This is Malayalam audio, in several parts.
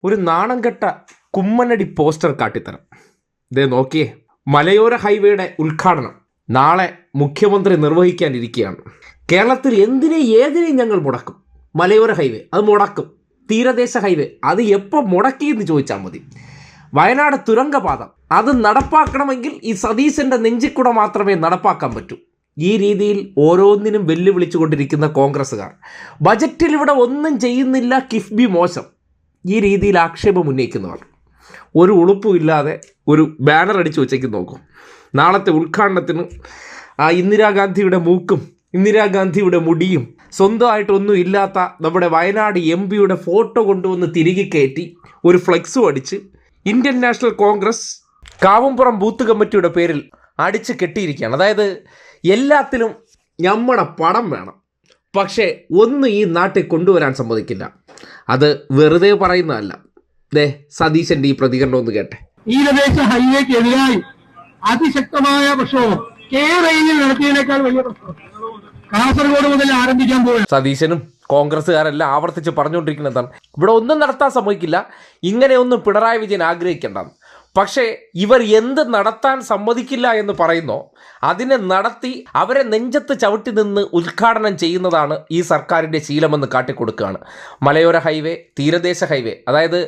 ഒരു നാണം കെട്ട കുമ്മനടി പോസ്റ്റർ കാട്ടിത്തരം. ഇതേ നോക്കിയേ, മലയോര ഹൈവേയുടെ ഉദ്ഘാടനം നാളെ മുഖ്യമന്ത്രി നിർവഹിക്കാനിരിക്കുകയാണ്. കേരളത്തിൽ ഏതിനെയും ഞങ്ങൾ മുടക്കും. മലയോര ഹൈവേ അത് മുടക്കും. തീരദേശ ഹൈവേ അത് എപ്പോൾ മുടക്കിയെന്ന് ചോദിച്ചാൽ മതി. വയനാട് തുരങ്കപാത അത് നടപ്പാക്കണമെങ്കിൽ ഈ സതീശൻ്റെ നെഞ്ചിക്കൂടെ മാത്രമേ നടപ്പാക്കാൻ പറ്റൂ. ഈ രീതിയിൽ ഓരോന്നിനും വെല്ലുവിളിച്ചുകൊണ്ടിരിക്കുന്ന കോൺഗ്രസ്സുകാർ ബജറ്റിൽ ഇവിടെ ഒന്നും ചെയ്യുന്നില്ല, കിഫ്ബി മോശം, ഈ രീതിയിൽ ആക്ഷേപം ഉന്നയിക്കുന്നവർ ഒരു ഉളുപ്പുമില്ലാതെ ഒരു ബാനർ അടിച്ചു വെച്ചേക്ക് നോക്കും. നാളത്തെ ഉദ്ഘാടനത്തിന് ഇന്ദിരാഗാന്ധിയുടെ മൂക്കും ഇന്ദിരാഗാന്ധിയുടെ മുടിയും സ്വന്തമായിട്ടൊന്നും ഇല്ലാത്ത നമ്മുടെ വയനാട് MP-യുടെ ഫോട്ടോ കൊണ്ടുവന്ന് തിരികെ കയറ്റി ഒരു ഫ്ലെക്സും അടിച്ച് Indian national Congress Kavumpuram booth കമ്മിറ്റിയുടെ പേരിൽ അടിച്ച് കെട്ടിയിരിക്കുകയാണ്. അതായത് എല്ലാത്തിലും നമ്മുടെ പടം വേണം, പക്ഷേ ഒന്നും ഈ നാട്ടിൽ കൊണ്ടുവരാൻ സമ്മതിക്കില്ല. അത് വെറുതെ പറയുന്നതല്ല. സതീശൻ്റെ ഈ പ്രതികരണം ഒന്ന് കേട്ടെ. തീരദേശ ഹൈവേക്കെതിരായി അതിശക്തമായ പ്രക്ഷോഭം കേരളയിൽ നടത്തിയതിനേക്കാൾ വലിയ പ്രശ്നം കാസർഗോഡ് മുതൽ ആരംഭിക്കാൻ പോകും. സതീശനും കോൺഗ്രസ്സുകാരെല്ലാം ആവർത്തിച്ച് പറഞ്ഞുകൊണ്ടിരിക്കുന്നതാണ്, ഇവിടെ ഒന്നും നടത്താൻ സമ്മതിക്കില്ല, ഇങ്ങനെയൊന്നും പിണറായി വിജയൻ ആഗ്രഹിക്കേണ്ടതാണ്. പക്ഷേ ഇവർ എന്ത് നടത്താൻ സമ്മതിക്കില്ല എന്ന് പറയുന്നോ അതിനെ നടത്തി അവരെ നെഞ്ചത്ത് ചവിട്ടി നിന്ന് ഉദ്ഘാടനം ചെയ്യുന്നതാണ് ഈ സർക്കാരിൻ്റെ ശീലമെന്ന് കാട്ടിക്കൊടുക്കുകയാണ്. മലയോര ഹൈവേ, തീരദേശ ഹൈവേ, അതായത്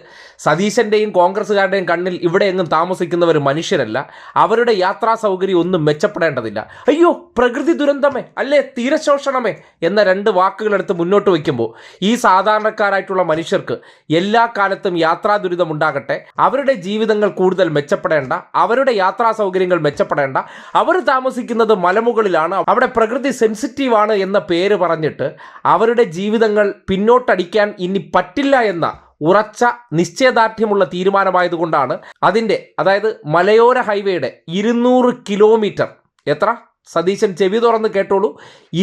സതീശൻ്റെയും കോൺഗ്രസ്സുകാരുടെയും കണ്ണിൽ ഇവിടെ എങ്ങും താമസിക്കുന്നവർ മനുഷ്യരല്ല, അവരുടെ യാത്രാ സൗകര്യം ഒന്നും മെച്ചപ്പെടേണ്ടതില്ല. അയ്യോ പ്രകൃതി ദുരന്തമേ അല്ലേ തീരശോഷണമേ എന്ന രണ്ട് വാക്കുകളെടുത്ത് മുന്നോട്ട് വയ്ക്കുമ്പോൾ ഈ സാധാരണക്കാരായിട്ടുള്ള മനുഷ്യർക്ക് എല്ലാ കാലത്തും യാത്രാ ദുരിതം ഉണ്ടാകട്ടെ, അവരുടെ ജീവിതങ്ങൾ കൂടുതൽ മെച്ചപ്പെടേണ്ട, അവരുടെ യാത്രാ സൗകര്യങ്ങൾ മെച്ചപ്പെടേണ്ട, അവർ താമസിക്കുന്നത് മലമുകളിലാണ്, അവിടെ പ്രകൃതി സെൻസിറ്റീവ് ആണ് എന്ന പേര് പറഞ്ഞിട്ട് അവരുടെ ജീവിതങ്ങൾ പിന്നോട്ടടിക്കാൻ ഇനി പറ്റില്ല എന്ന ഉറച്ച നിശ്ചയദാർഢ്യമുള്ള തീരുമാനമായതുകൊണ്ടാണ് അതായത് മലയോര ഹൈവേയുടെ 200 കിലോമീറ്റർ, എത്ര സതീശൻ ചെവി തുറന്ന് കേട്ടോളൂ,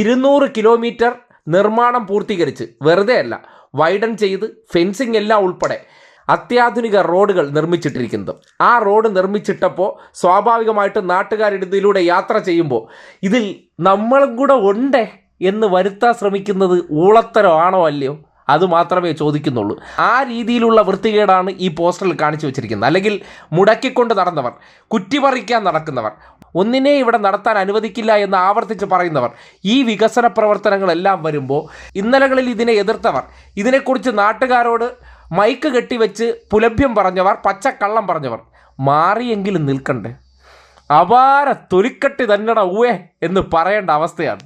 200 കിലോമീറ്റർ നിർമ്മാണം പൂർത്തീകരിച്ച്, വെറുതെ അല്ല, വൈഡൻ ചെയ്ത് ഫെൻസിങ് എല്ലാം ഉൾപ്പെടെ അത്യാധുനിക റോഡുകൾ നിർമ്മിച്ചിട്ടിരിക്കുന്നത്. ആ റോഡ് നിർമ്മിച്ചിട്ടപ്പോൾ സ്വാഭാവികമായിട്ടും നാട്ടുകാരിടത്തിലൂടെ യാത്ര ചെയ്യുമ്പോൾ ഇതിൽ നമ്മളും കൂടെ ഉണ്ടേ എന്ന് വരുത്താൻ ശ്രമിക്കുന്നത് ഊളത്തരമാണോ അല്ലയോ, അത് മാത്രമേ ചോദിക്കുന്നുള്ളൂ. ആ രീതിയിലുള്ള വൃത്തികേടാണ് ഈ പോസ്റ്ററിൽ കാണിച്ചു വെച്ചിരിക്കുന്നത്. അല്ലെങ്കിൽ മുടക്കിക്കൊണ്ട് നടന്നവർ, കുറ്റിപറിക്കാൻ നടക്കുന്നവർ, ഒന്നിനെ ഇവിടെ നടത്താൻ അനുവദിക്കില്ല എന്ന് ആവർത്തിച്ച് പറയുന്നവർ, ഈ വികസന പ്രവർത്തനങ്ങളെല്ലാം വരുമ്പോൾ ഇന്നലകളിൽ ഇതിനെ എതിർത്തവർ, ഇതിനെക്കുറിച്ച് നാട്ടുകാരോട് മൈക്ക് കെട്ടിവെച്ച് പുലഭ്യം പറഞ്ഞവർ, പച്ചക്കള്ളം പറഞ്ഞവർ മാറിയെങ്കിലും നിൽക്കണ്ടേ. അപാര തൊലിക്കട്ടി തന്നെട ഊവേ എന്ന് പറയേണ്ട അവസ്ഥയാണ്.